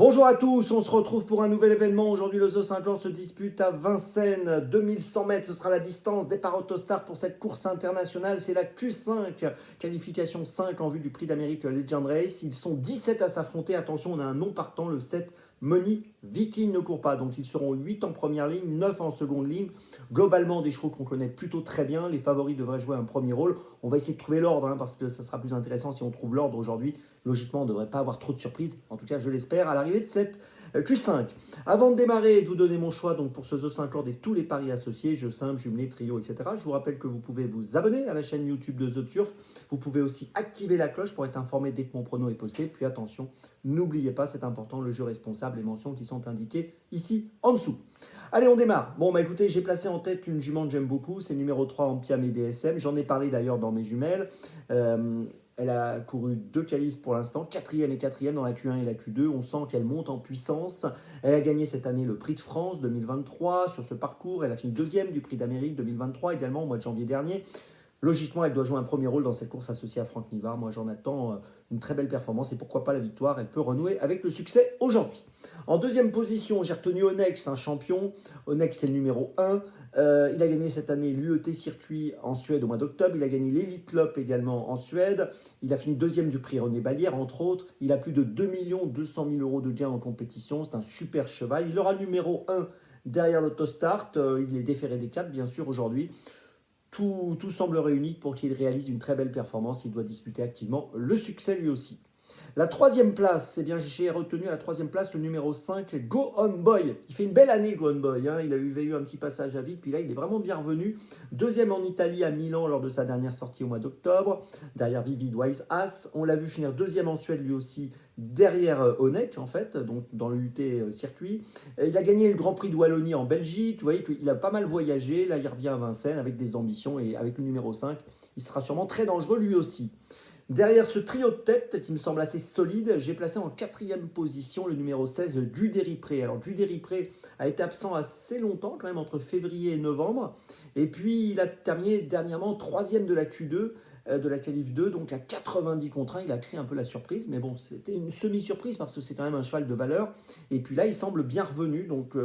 Bonjour à tous, on se retrouve pour un nouvel événement. Aujourd'hui, le The 50 se dispute à Vincennes. 2100 mètres, ce sera la distance. Départ autostart pour cette course internationale. C'est la Q5, qualification 5 en vue du Prix d'Amérique Legend Race. Ils sont 17 à s'affronter. Attention, on a un non partant, le 7. Money Viking ne court pas, donc ils seront 8 en première ligne, 9 en seconde ligne. Globalement, des chevaux qu'on connaît plutôt très bien. Les favoris devraient jouer un premier rôle. On va essayer de trouver l'ordre, parce que ça sera plus intéressant si on trouve l'ordre aujourd'hui. Logiquement, on ne devrait pas avoir trop de surprises. En tout cas, je l'espère, à l'arrivée de cette Q5. Avant de démarrer et de vous donner mon choix donc pour ce The 50 et tous les paris associés, jeux simples, jumelés, trio, etc. Je vous rappelle que vous pouvez vous abonner à la chaîne YouTube de The Turf. Vous pouvez aussi activer la cloche pour être informé dès que mon prono est posté. Puis attention, n'oubliez pas, c'est important, le jeu responsable, les mentions qui sont indiquées ici en dessous. Allez, on démarre. Bon, écoutez, j'ai placé en tête une jument que j'aime beaucoup. C'est numéro 3 en Piam et DSM. J'en ai parlé d'ailleurs dans mes jumelles. Elle a couru 2 qualifs pour l'instant, 4e et 4e dans la Q1 et la Q2. On sent qu'elle monte en puissance. Elle a gagné cette année le Prix de France 2023 sur ce parcours. Elle a fini 2e du Prix d'Amérique 2023 également au mois de janvier dernier. Logiquement, elle doit jouer un premier rôle dans cette course associée à Franck Nivard. Moi, j'en attends une très belle performance et pourquoi pas la victoire. Elle peut renouer avec le succès aujourd'hui. En deuxième position, j'ai retenu Onyx, un champion. Onyx, c'est le numéro 1. Il a gagné cette année l'UET Circuit en Suède au mois d'octobre. Il a gagné l'Elite Lop également en Suède. Il a fini 2e du prix René Ballière, entre autres. Il a plus de 2 200 000 € de gains en compétition. C'est un super cheval. Il aura le numéro 1 derrière l'autostart. Il est déféré des 4, bien sûr, aujourd'hui. Tout semble réuni pour qu'il réalise une très belle performance. Il doit disputer activement le succès lui aussi. La 3e place, c'est bien, j'ai retenu à la 3e place le numéro 5, Go On Boy. Il fait une belle année, Go On Boy. Il a eu un petit passage à vide, puis là, il est vraiment bien revenu. 2e en Italie à Milan lors de sa dernière sortie au mois d'octobre, derrière Vivid Wise As. On l'a vu finir 2e en Suède lui aussi, derrière Onek, en fait, donc dans le UT circuit. Il a gagné le Grand Prix de Wallonie en Belgique. Vous voyez qu'il a pas mal voyagé. Là, il revient à Vincennes avec des ambitions et avec le numéro 5, il sera sûrement très dangereux lui aussi. Derrière ce trio de tête qui me semble assez solide, j'ai placé en 4e position le numéro 16, Duderipré. Alors Duderipré a été absent assez longtemps, quand même entre février et novembre. Et puis il a terminé dernièrement 3e de la Q2, de la qualif 2, donc à 90 contre 1. Il a créé un peu la surprise, mais bon, c'était une semi-surprise parce que c'est quand même un cheval de valeur. Et puis là, il semble bien revenu. Donc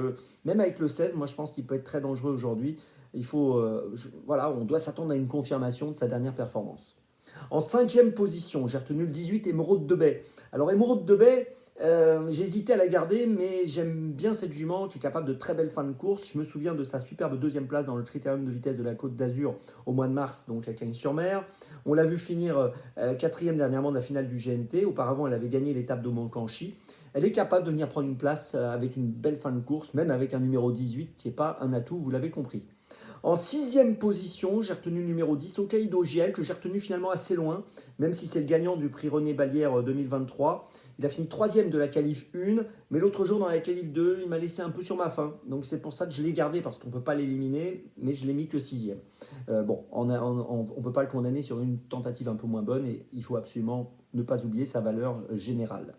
même avec le 16, moi je pense qu'il peut être très dangereux aujourd'hui. Il faut, voilà, on doit s'attendre à une confirmation de sa dernière performance. En 5e position, j'ai retenu le 18, Émeraude de Bay. Alors Émeraude de Bay, j'ai hésité à la garder, mais j'aime bien cette jument qui est capable de très belles fins de course. Je me souviens de sa superbe 2e place dans le Critérium de vitesse de la Côte d'Azur au mois de mars, donc à Cagnes-sur-Mer. On l'a vu finir 4e dernièrement de la finale du GNT. Auparavant, elle avait gagné l'étape de Mancanchi. Elle est capable de venir prendre une place avec une belle fin de course, même avec un numéro 18 qui n'est pas un atout, vous l'avez compris. En 6e position, j'ai retenu le numéro 10, Hokkaido Giel, que j'ai retenu finalement assez loin, même si c'est le gagnant du prix René Ballière 2023. Il a fini 3e de la qualif 1, mais l'autre jour dans la qualif 2, il m'a laissé un peu sur ma faim. Donc c'est pour ça que je l'ai gardé, parce qu'on ne peut pas l'éliminer, mais je l'ai mis que 6e. Bon, on ne peut pas le condamner sur une tentative un peu moins bonne, et il faut absolument ne pas oublier sa valeur générale.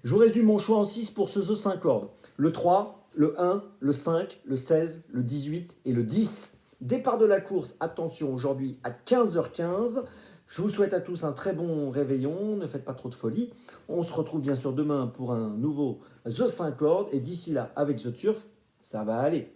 Je vous résume mon choix en 6 pour ce The 5 ordre. Le 3, le 1, le 5, le 16, le 18 et le 10. Départ de la course, attention, aujourd'hui à 15h15. Je vous souhaite à tous un très bon réveillon, ne faites pas trop de folie. On se retrouve bien sûr demain pour un nouveau The 5 ordre. Et d'ici là, avec The Turf, ça va aller.